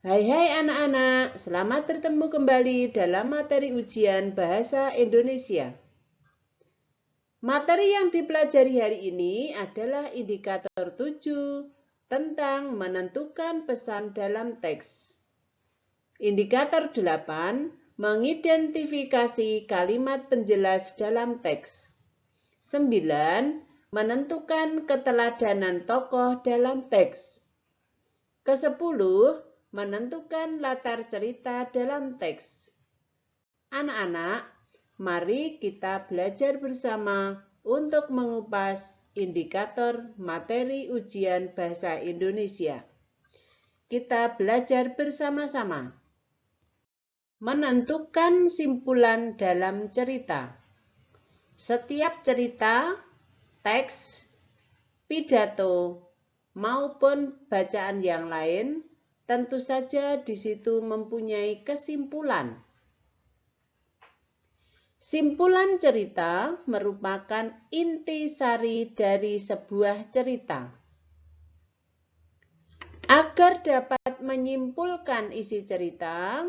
Hai anak-anak, selamat bertemu kembali dalam materi ujian Bahasa Indonesia. Materi yang dipelajari hari ini adalah indikator 7 tentang menentukan pesan dalam teks. Indikator 8 mengidentifikasi kalimat penjelas dalam teks. 9 menentukan keteladanan tokoh dalam teks. Ke-10 menentukan latar cerita dalam teks. Anak-anak, mari kita belajar bersama untuk mengupas indikator materi ujian Bahasa Indonesia. Kita belajar bersama-sama. Menentukan simpulan dalam cerita. Setiap cerita, teks, pidato, maupun bacaan yang lain tentu saja di situ mempunyai kesimpulan. Simpulan cerita merupakan intisari dari sebuah cerita. Agar dapat menyimpulkan isi cerita,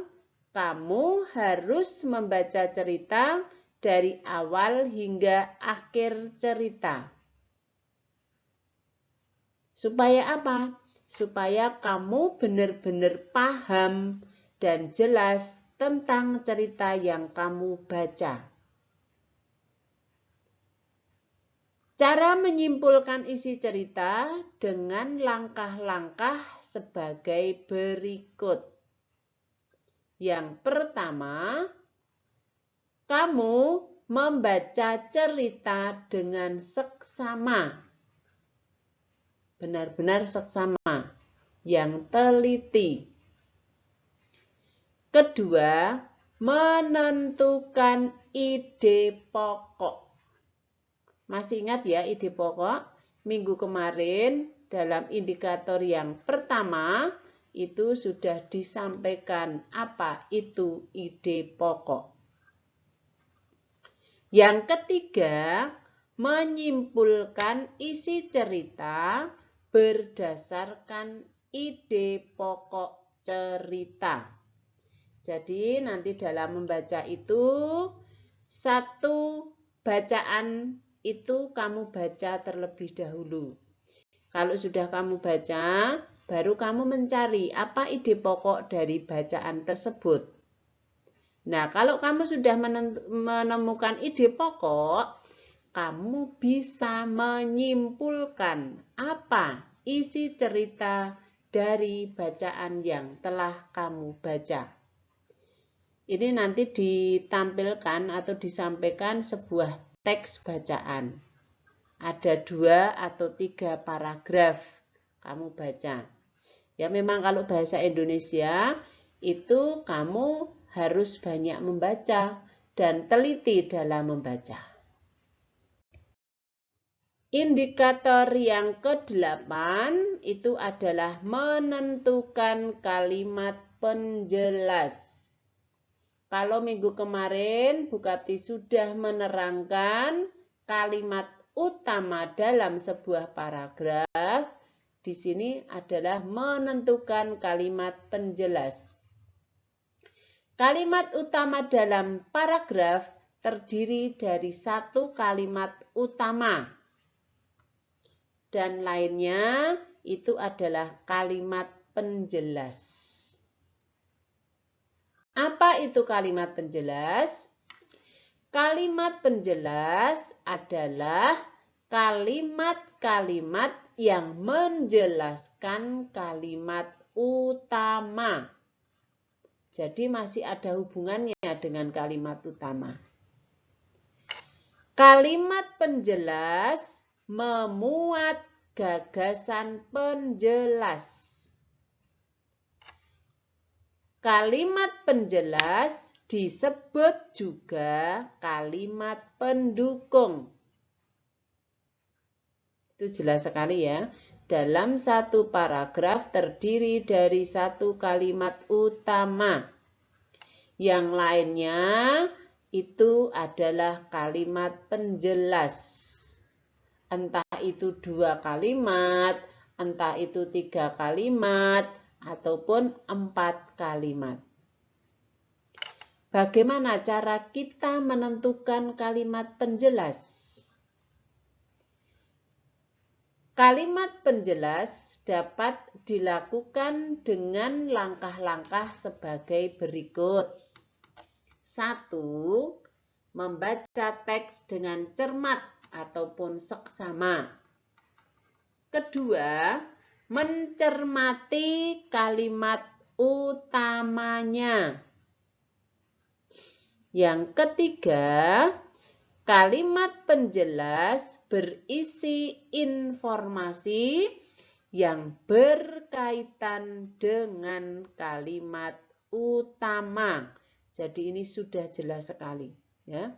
kamu harus membaca cerita dari awal hingga akhir cerita. Supaya apa? Supaya kamu benar-benar paham dan jelas tentang cerita yang kamu baca. Cara menyimpulkan isi cerita dengan langkah-langkah sebagai berikut. Yang pertama, kamu membaca cerita dengan seksama. Benar-benar seksama, yang teliti. Kedua, menentukan ide pokok. Masih ingat ya ide pokok? Minggu kemarin dalam indikator yang pertama itu sudah disampaikan apa itu ide pokok. Yang ketiga, menyimpulkan isi cerita berdasarkan ide pokok cerita. Jadi nanti dalam membaca itu, satu bacaan itu kamu baca terlebih dahulu. Kalau sudah kamu baca, baru kamu mencari apa ide pokok dari bacaan tersebut. Nah, kalau kamu sudah menemukan ide pokok, kamu bisa menyimpulkan apa isi cerita dari bacaan yang telah kamu baca. Ini nanti ditampilkan atau disampaikan sebuah teks bacaan. Ada 2 atau 3 paragraf kamu baca. Ya memang kalau bahasa Indonesia itu kamu harus banyak membaca dan teliti dalam membaca. Indikator yang ke-8 itu adalah menentukan kalimat penjelas. Kalau minggu kemarin Bu Kapti sudah menerangkan kalimat utama dalam sebuah paragraf, di sini adalah menentukan kalimat penjelas. Kalimat utama dalam paragraf terdiri dari satu kalimat utama. Dan lainnya itu adalah kalimat penjelas. Apa itu kalimat penjelas? Kalimat penjelas adalah kalimat-kalimat yang menjelaskan kalimat utama. Jadi masih ada hubungannya dengan kalimat utama. Kalimat penjelas memuat gagasan penjelas. Kalimat penjelas disebut juga kalimat pendukung. Itu jelas sekali ya. Dalam satu paragraf terdiri dari satu kalimat utama. Yang lainnya itu adalah kalimat penjelas. Entah itu 2 kalimat, entah itu 3 kalimat, ataupun 4 kalimat. Bagaimana cara kita menentukan kalimat penjelas? Kalimat penjelas dapat dilakukan dengan langkah-langkah sebagai berikut. 1. Membaca teks dengan cermat ataupun seksama. Kedua, mencermati kalimat utamanya. Yang ketiga, kalimat penjelas berisi informasi yang berkaitan dengan kalimat utama. Jadi ini sudah jelas sekali, ya.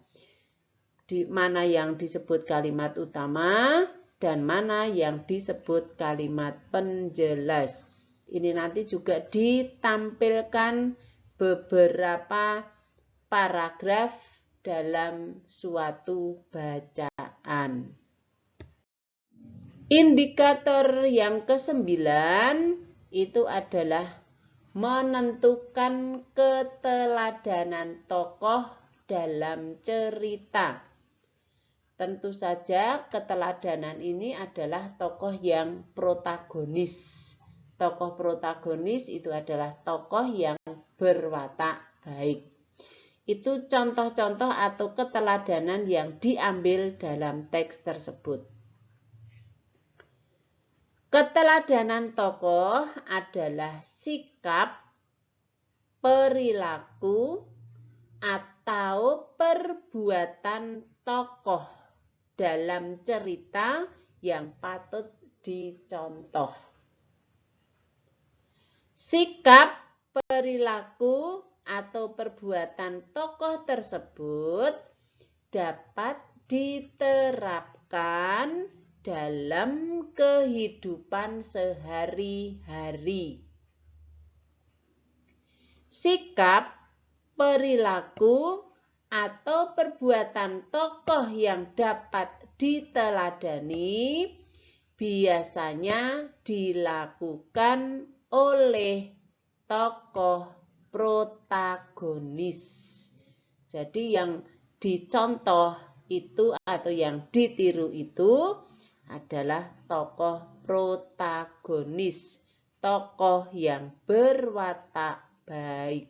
Di mana yang disebut kalimat utama dan mana yang disebut kalimat penjelas. Ini nanti juga ditampilkan beberapa paragraf dalam suatu bacaan. Indikator yang ke-9 itu adalah menentukan keteladanan tokoh dalam cerita. Tentu saja keteladanan ini adalah tokoh yang protagonis. Tokoh protagonis itu adalah tokoh yang berwatak baik. Itu contoh-contoh atau keteladanan yang diambil dalam teks tersebut. Keteladanan tokoh adalah sikap, perilaku, atau perbuatan tokoh dalam cerita yang patut dicontoh. Sikap, perilaku, atau perbuatan tokoh tersebut dapat diterapkan dalam kehidupan sehari-hari. Sikap, perilaku, atau perbuatan tokoh yang dapat diteladani biasanya dilakukan oleh tokoh protagonis. Jadi yang dicontoh itu atau yang ditiru itu adalah tokoh protagonis, tokoh yang berwatak baik.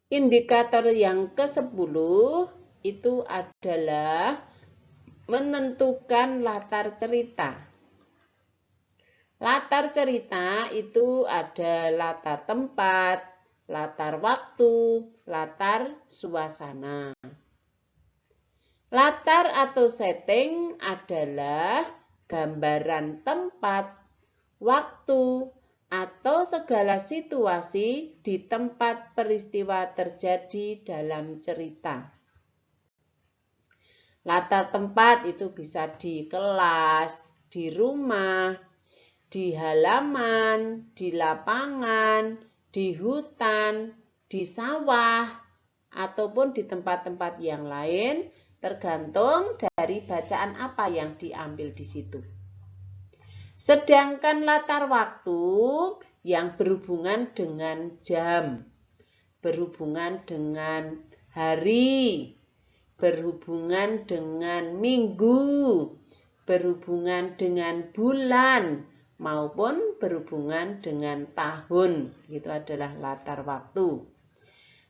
Indikator yang ke-10 itu adalah menentukan latar cerita. Latar cerita itu ada latar tempat, latar waktu, latar suasana. Latar atau setting adalah gambaran tempat, waktu, atau segala situasi di tempat peristiwa terjadi dalam cerita. Latar tempat itu bisa di kelas, di rumah, di halaman, di lapangan, di hutan, di sawah, ataupun di tempat-tempat yang lain, tergantung dari bacaan apa yang diambil di situ. Sedangkan latar waktu yang berhubungan dengan jam, berhubungan dengan hari, berhubungan dengan minggu, berhubungan dengan bulan, maupun berhubungan dengan tahun. Itu adalah latar waktu.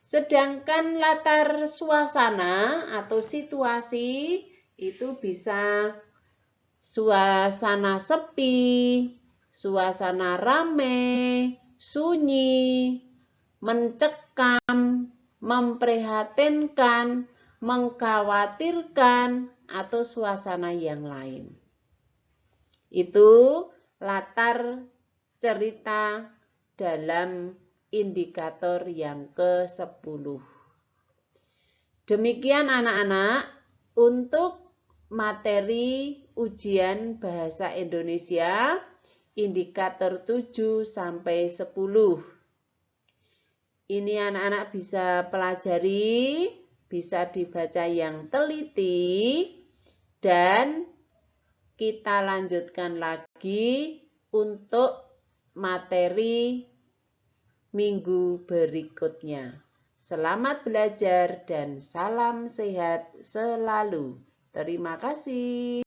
Sedangkan latar suasana atau situasi itu bisa suasana sepi, suasana rame, sunyi, mencekam, memprihatinkan, mengkhawatirkan, atau suasana yang lain. Itu latar cerita dalam indikator yang ke-10. Demikian anak-anak untuk materi ujian bahasa Indonesia indikator 7 sampai 10. Ini anak-anak bisa pelajari, bisa dibaca yang teliti dan kita lanjutkan lagi untuk materi minggu berikutnya. Selamat belajar dan salam sehat selalu. Terima kasih.